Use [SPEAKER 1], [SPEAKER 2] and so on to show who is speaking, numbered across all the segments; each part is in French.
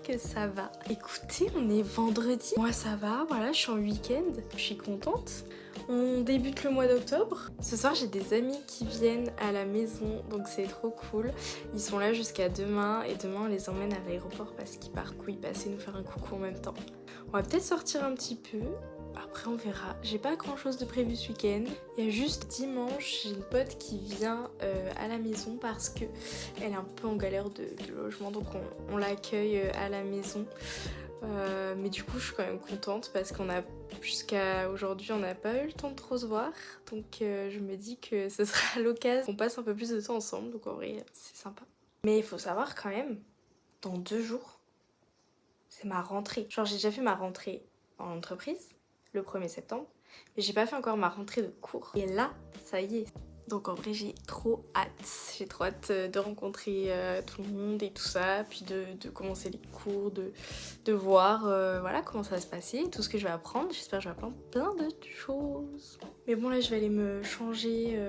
[SPEAKER 1] que ça va. Écoutez, on est vendredi. Moi ça va, voilà, je suis en week-end. Je suis contente. On débute le mois d'octobre. Ce soir j'ai des amis qui viennent à la maison, donc c'est trop cool. Ils sont là jusqu'à demain et demain on les emmène à l'aéroport parce qu'ils partent passer nous faire un coucou en même temps. On va peut-être sortir un petit peu. Après on verra, j'ai pas grand chose de prévu ce week-end. Il y a juste dimanche, j'ai une pote qui vient à la maison parce que elle est un peu en galère de logement, donc on l'accueille à la maison. Mais du coup je suis quand même contente parce qu'on a jusqu'à aujourd'hui on n'a pas eu le temps de trop se voir. Donc je me dis que ce sera l'occasion qu'on passe un peu plus de temps ensemble, donc en vrai c'est sympa. Mais il faut savoir quand même, dans 2 jours, c'est ma rentrée. Genre j'ai déjà fait ma rentrée en entreprise le 1er septembre, mais j'ai pas fait encore ma rentrée de cours. Et là, ça y est. Donc en vrai, j'ai trop hâte. J'ai trop hâte de rencontrer tout le monde et tout ça, puis de commencer les cours, de voir voilà comment ça va se passer, tout ce que je vais apprendre. J'espère que je vais apprendre plein de choses. Mais bon, là, je vais aller me changer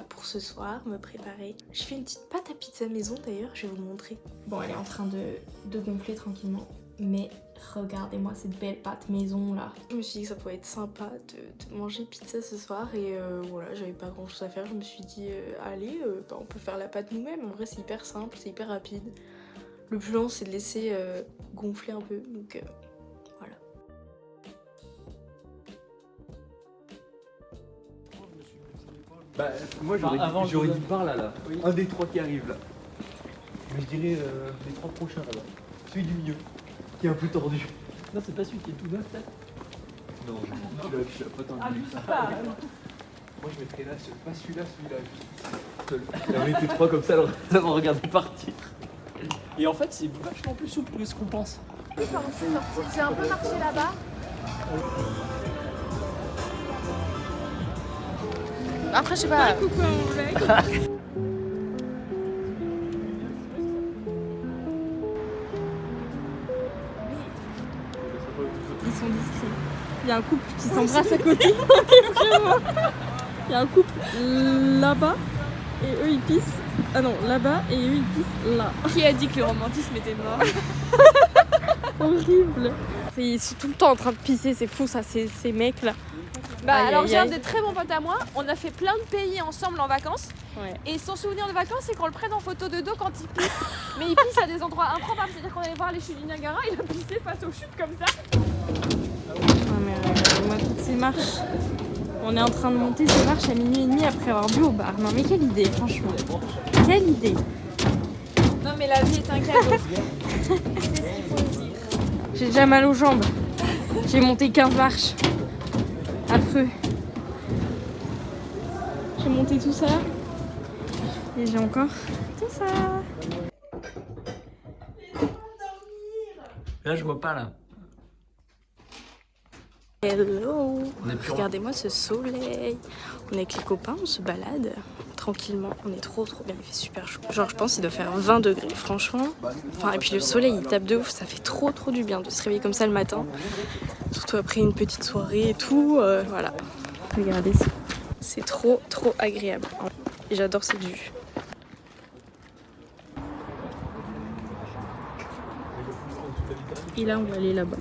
[SPEAKER 1] pour ce soir, me préparer. Je fais une petite pâte à pizza maison d'ailleurs, je vais vous montrer. Bon, elle est en train de gonfler tranquillement. Mais regardez-moi cette belle pâte maison là. Je me suis dit que ça pouvait être sympa de manger pizza ce soir et voilà, j'avais pas grand chose à faire. Je me suis dit allez, on peut faire la pâte nous-mêmes. En vrai c'est hyper simple, c'est hyper rapide. Le plus lent c'est de laisser gonfler un peu, donc voilà.
[SPEAKER 2] Bah moi j'aurais dit par là. Oui. Un des 3 qui arrive là. Mais je dirais les 3 prochains là-bas. Celui du milieu. Qui est un peu tordu.
[SPEAKER 3] Non, c'est pas celui qui est tout neuf, peut-être.
[SPEAKER 2] Non, je l'ai pas tendu.
[SPEAKER 3] Ah, juste pas.
[SPEAKER 2] Moi, je mettrais là, pas celui-là, celui-là. On était 3 comme ça, alors ça va regarder partir.
[SPEAKER 3] Et en fait, c'est vachement plus souple que ce qu'on pense.
[SPEAKER 4] Quand je suis sortie, j'ai un peu marché là-bas. Après, je sais pas. Coucou,
[SPEAKER 1] Ils sont discrets. Il y a un couple qui s'embrasse à côté. Il y a un couple là-bas et eux ils pissent. Ah non, là-bas et eux ils pissent là.
[SPEAKER 4] Qui a dit que le romantisme était mort?
[SPEAKER 1] Horrible. Ils sont tout le temps en train de pisser, c'est fou ça, ces mecs là.
[SPEAKER 4] Bah
[SPEAKER 1] Aïe,
[SPEAKER 4] alors
[SPEAKER 1] aïe,
[SPEAKER 4] j'ai un
[SPEAKER 1] aïe.
[SPEAKER 4] des très bons potes à moi, on a fait plein de pays ensemble en vacances.
[SPEAKER 1] Ouais.
[SPEAKER 4] Et son souvenir de vacances c'est qu'on le prenne en photo de dos quand il pisse. Mais il pisse à des endroits improbables, c'est-à-dire qu'on allait voir les chutes du Niagara, il a pissé face aux chutes comme ça.
[SPEAKER 1] Non mais regardez-moi toutes ces marches. On est en train de monter ces marches à minuit et demi après avoir bu au bar. Non mais quelle idée franchement. Quelle idée.
[SPEAKER 4] Non mais la vie est un cadeau. C'est ce qu'il faut dire.
[SPEAKER 1] J'ai déjà mal aux jambes. J'ai monté 15 marches. Affreux. J'ai monté tout ça. Et j'ai encore tout ça.
[SPEAKER 3] Là, je vois pas, là.
[SPEAKER 1] Hello. Regardez-moi ce soleil. On est avec les copains, on se balade tranquillement. On est trop bien, il fait super chaud. Genre je pense qu'il doit faire 20 degrés franchement. Enfin, et puis le soleil il tape de ouf, ça fait trop du bien de se réveiller comme ça le matin. Surtout après une petite soirée et tout. Voilà. Regardez ça. C'est trop agréable. Et j'adore cette vue. Et là on va aller là-bas.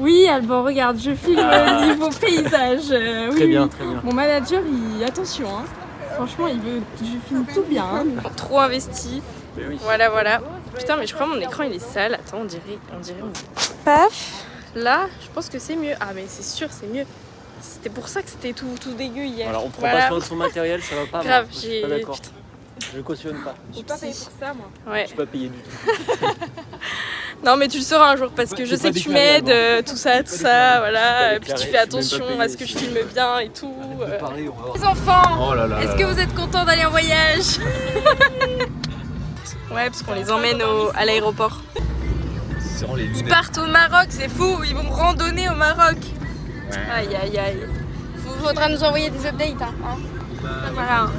[SPEAKER 1] Oui, Alban, regarde, je filme niveau paysage.
[SPEAKER 3] Très bien.
[SPEAKER 1] Mon manager, attention, hein. Franchement, je filme tout bien. Hein. Trop investi.
[SPEAKER 3] Oui.
[SPEAKER 1] Voilà. Putain, mais je crois que mon écran il est sale. Attends, on dirait. Paf. Là, je pense que c'est mieux. Ah, mais c'est sûr, c'est mieux. C'était pour ça que c'était tout dégueu hier.
[SPEAKER 3] Alors, on prend pas soin de son matériel, ça va pas.
[SPEAKER 1] Grave,
[SPEAKER 3] moi. Je suis pas d'accord.
[SPEAKER 1] Putain.
[SPEAKER 3] Je cautionne pas.
[SPEAKER 4] J'ai pas payé pour ça moi.
[SPEAKER 1] Ouais.
[SPEAKER 3] Je suis pas payé du tout.
[SPEAKER 1] Non, mais tu le sauras un jour parce que je sais que tu m'aides, tout ça, voilà. Puis tu fais attention à ce que je filme bien et tout. Les enfants, est-ce que vous êtes contents d'aller en voyage? Ouais, parce qu'on les emmène à l'aéroport. Ils partent au Maroc, c'est fou, ils vont randonner au Maroc. Aïe. Faudra nous envoyer des updates. Hein. Voilà.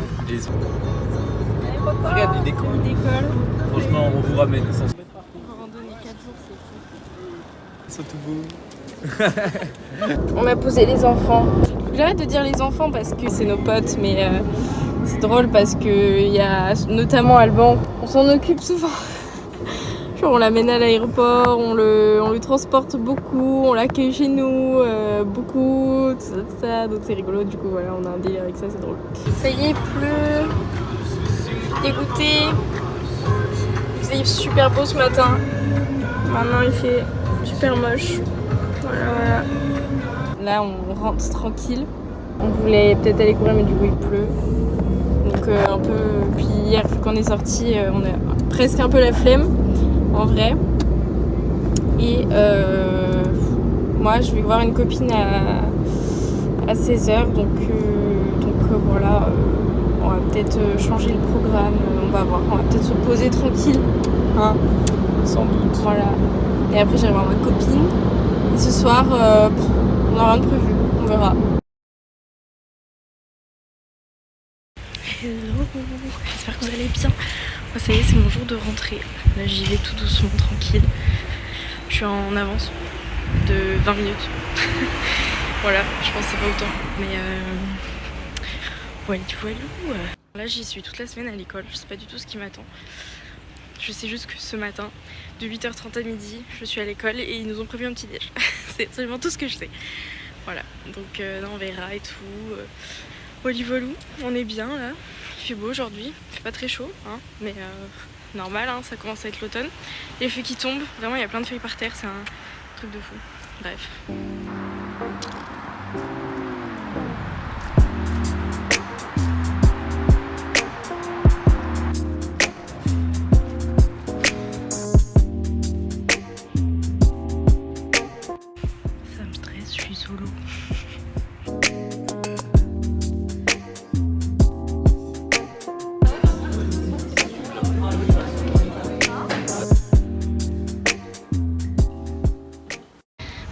[SPEAKER 3] Regarde, il décolle. Franchement, on vous ramène.
[SPEAKER 1] Randonner 4 jours, c'est fou.
[SPEAKER 3] Ils sont tout beaux.
[SPEAKER 1] On a posé les enfants. J'arrête de dire les enfants parce que c'est nos potes, mais C'est drôle parce que il y a notamment Alban, on s'en occupe souvent. Genre on l'amène à l'aéroport, on le transporte beaucoup, on l'accueille chez nous, beaucoup, tout ça, donc c'est rigolo, du coup voilà, on a un délire avec ça, c'est drôle. Ça y est, il pleut, dégoûté, il faisait super beau ce matin, maintenant il fait super moche, voilà. Là on rentre tranquille, on voulait peut-être aller courir mais du coup il pleut, donc un peu, puis hier vu qu'on est sorti, on a presque un peu la flemme. En vrai. Et moi je vais voir une copine à 16h donc voilà, on va peut-être changer le programme, on va voir, on va peut-être se poser tranquille, hein,
[SPEAKER 3] Sans doute.
[SPEAKER 1] voilà. Et après j'irai voir ma copine et ce soir on n'a rien de prévu, on verra. Hello, j'espère que vous allez bien. Moi ça y est, c'est mon jour de rentrée. Là j'y vais tout doucement, tranquille. Je suis en avance de 20 minutes. Voilà, je pense que c'est pas autant. Mais voilà. Là j'y suis toute la semaine à l'école, je sais pas du tout ce qui m'attend. Je sais juste que ce matin, de 8h30 à midi, je suis à l'école et ils nous ont prévu un petit déj. C'est absolument tout ce que je sais. Voilà, donc on verra et tout. Olivolou, on est bien là, il fait beau aujourd'hui, il fait pas très chaud, hein, mais normal, hein, ça commence à être l'automne. Il y a les feuilles qui tombent, vraiment il y a plein de feuilles par terre, c'est un truc de fou. Bref. Ça me stresse, je suis solo.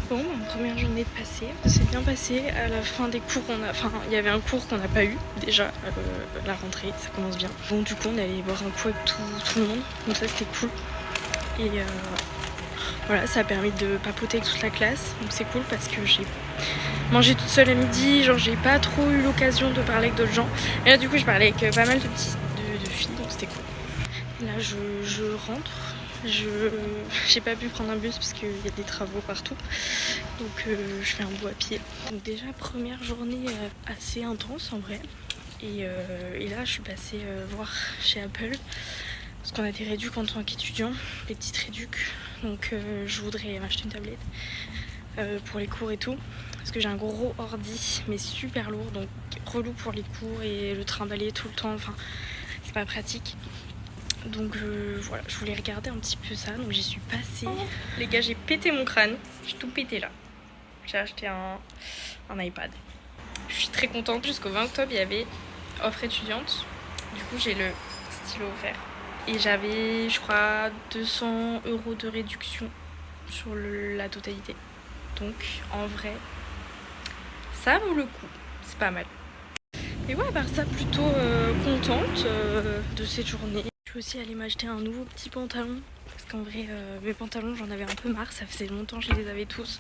[SPEAKER 1] Bon, ma première journée de passé, c'est bien passé. À la fin des cours, il y avait un cours qu'on n'a pas eu déjà, la rentrée, ça commence bien. Bon, du coup, on est allé boire un coup avec tout le monde, donc ça c'était cool. Et voilà, ça a permis de papoter avec toute la classe, donc c'est cool parce que j'ai mangé toute seule à midi, genre j'ai pas trop eu l'occasion de parler avec d'autres gens. Et là, du coup, je parlais avec pas mal de filles, donc c'était cool. Et là, je rentre. J'ai pas pu prendre un bus parce qu'il y a des travaux partout, donc je fais un bout à pied. Donc déjà première journée assez intense en vrai, et là je suis passée voir chez Apple parce qu'on a des réducs en tant qu'étudiant, des petites réducs, donc je voudrais m'acheter une tablette pour les cours et tout, parce que j'ai un gros ordi mais super lourd, donc relou pour les cours et le trimballer tout le temps, enfin c'est pas pratique. Donc voilà, je voulais regarder un petit peu ça, donc j'y suis passée. Les gars, j'ai pété mon crâne, j'ai tout pété là. J'ai acheté un iPad. Je suis très contente, jusqu'au 20 octobre il y avait offre étudiante. Du coup j'ai le stylo offert. Et j'avais, je crois, 200 € de réduction sur la totalité. Donc en vrai, ça vaut le coup, c'est pas mal. Et ouais, à part ça, plutôt contente de cette journée. Je suis aussi allée m'acheter un nouveau petit pantalon, parce qu'en vrai mes pantalons j'en avais un peu marre, ça faisait longtemps que je les avais tous.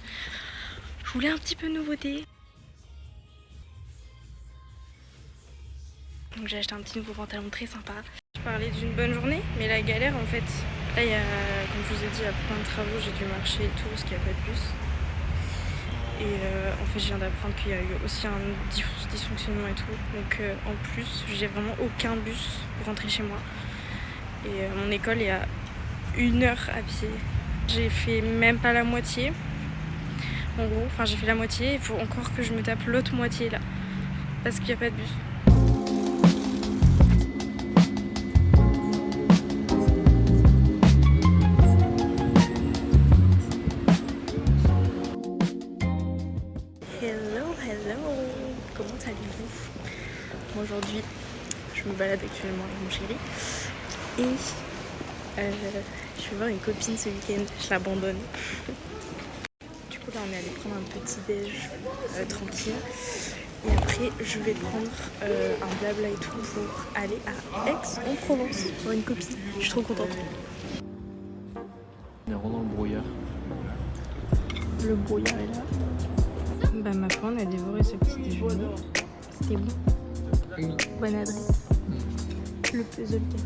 [SPEAKER 1] Je voulais un petit peu de nouveauté. Donc j'ai acheté un petit nouveau pantalon très sympa. Je parlais d'une bonne journée, mais la galère en fait, là il y a, comme je vous ai dit, il y a plein de travaux, j'ai dû marcher et tout, parce qu'il n'y a pas de bus. Et en fait je viens d'apprendre qu'il y a eu aussi un dysfonctionnement et tout, donc en plus j'ai vraiment aucun bus pour rentrer chez moi. Et mon école est à 1 heure à pied. J'ai fait même pas la moitié. En gros, enfin j'ai fait la moitié, il faut encore que je me tape l'autre moitié là. Parce qu'il n'y a pas de bus. Hello, comment allez-vous? Moi aujourd'hui, je me balade actuellement avec mon chéri. Et je vais voir une copine ce week-end, je l'abandonne. Du coup là on est allé prendre un petit déj tranquille. Et après je vais prendre un blabla et tout pour aller à Aix-en-Provence voir une copine. Je suis trop contente.
[SPEAKER 3] On est vraiment dans le brouillard.
[SPEAKER 1] Le brouillard est là. Bah ma foi on a dévoré ce petit déjeuner. C'était bon. Bonne adresse. Le puzzle café.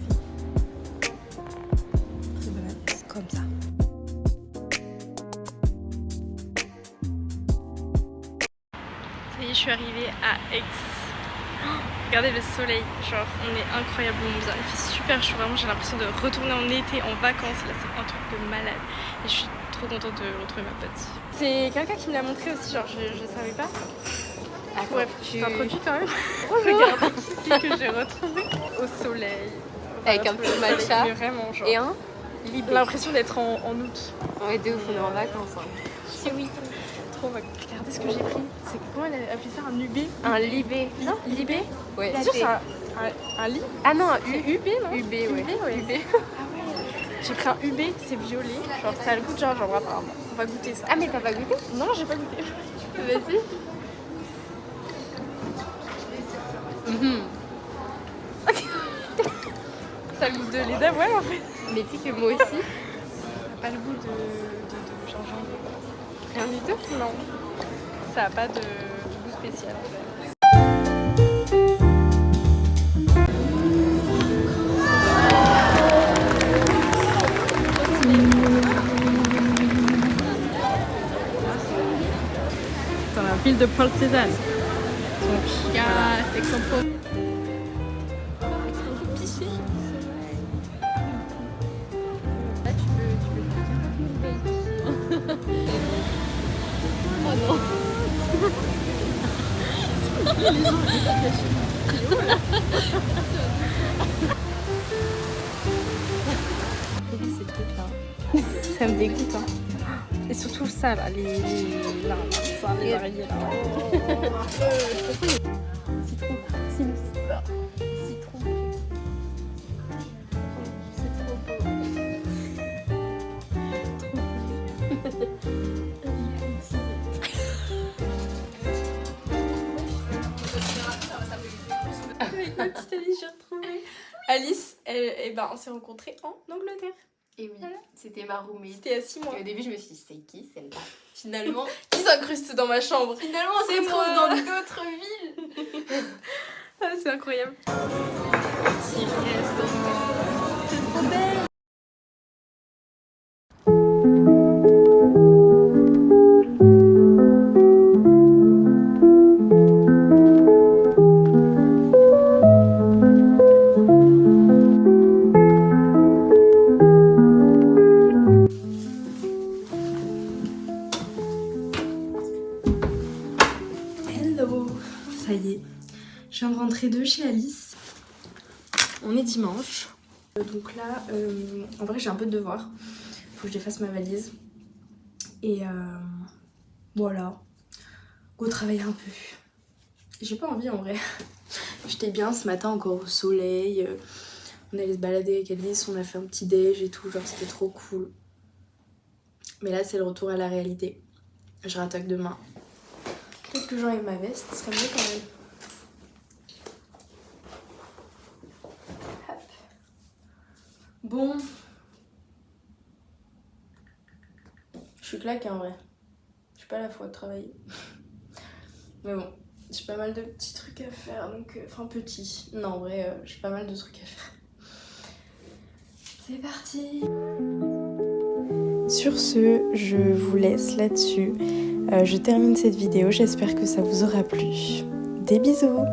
[SPEAKER 1] Très bonne. Comme ça. Ça y est, je suis arrivée à Aix. Regardez le soleil, genre on est incroyablement bien, il fait super chaud, vraiment j'ai l'impression de retourner en été, en vacances, là c'est un truc de malade et je suis trop contente de retrouver ma pote. C'est quelqu'un qui me l'a montré aussi, genre je savais pas. Bref, je t'introduis quand même. Regarde qui c'est que j'ai retrouvé au soleil.
[SPEAKER 5] Avec un petit matcha
[SPEAKER 1] vraiment, genre,
[SPEAKER 5] et un
[SPEAKER 1] j'ai l'impression d'être en août.
[SPEAKER 5] Ouais, de ouf, on est en vacances. Hein.
[SPEAKER 1] C'est oui. Trop vague. Regardez ce que j'ai pris. C'est comment elle a appelé ça, un UB?
[SPEAKER 5] Un libé.
[SPEAKER 1] Non, Libé.
[SPEAKER 5] Ouais.
[SPEAKER 1] C'est sûr c'est un lit?
[SPEAKER 5] Ah non, un
[SPEAKER 1] UB non?
[SPEAKER 5] UB, ouais.
[SPEAKER 1] UB. Ah ouais. J'ai pris un UB, c'est violet. Genre ça a le goût de gingembre apparemment. On va goûter ça.
[SPEAKER 5] Ah mais t'as pas goûté?
[SPEAKER 1] Non, j'ai pas goûté.
[SPEAKER 5] Vas-y.
[SPEAKER 1] Ça a le goût de lait d'avoine en fait.
[SPEAKER 5] Mais tu sais que moi aussi.
[SPEAKER 1] Ça n'a pas le goût de gingembre.
[SPEAKER 5] Rien du tout?
[SPEAKER 1] Non. Ça a pas de goût spécial en fait. Dans la ville de Paul Cézanne. Donc,
[SPEAKER 5] Yes, Aix-en-Provence.
[SPEAKER 4] Là, tu peux faire 40 000 bakes. Oh non.
[SPEAKER 1] ces trucs-là. Ça me dégoûte. Hein. Et surtout ça, là, les araignées, là.
[SPEAKER 5] Citron. Citron. C'est trop beau.
[SPEAKER 1] Ma petite Alice, j'ai retrouvé. Alice, on s'est rencontrés en Angleterre.
[SPEAKER 5] Et oui, c'était ma roommate.
[SPEAKER 1] C'était à 6 mois.
[SPEAKER 5] Et au début, je me suis dit, c'est qui celle-là? Finalement,
[SPEAKER 1] Qui s'incruste dans ma chambre?
[SPEAKER 5] finalement, on se
[SPEAKER 1] C'est
[SPEAKER 5] retrouve
[SPEAKER 1] moi.
[SPEAKER 5] dans d'autres villes.
[SPEAKER 1] Ah, c'est incroyable. Hello, ça y est, je viens de rentrer de chez Alice. On est dimanche. Donc là, en vrai j'ai un peu de devoirs. Faut que je défasse ma valise. Et voilà, go travailler un peu. J'ai pas envie en vrai. J'étais bien ce matin encore au soleil. On allait se balader avec Alice, on a fait un petit déj et tout, genre c'était trop cool. Mais là c'est le retour à la réalité. Je rattaque demain. Peut-être que j'enlève ma veste, ce serait mieux quand même. Hop. Bon. Je suis claquée en vrai. J'ai pas la foi de travailler. Mais bon, j'ai pas mal de petits trucs à faire, donc... Enfin, petits. Non, en vrai, j'ai pas mal de trucs à faire. C'est parti. Sur ce, je vous laisse là-dessus. Je termine cette vidéo, j'espère que ça vous aura plu. Des bisous!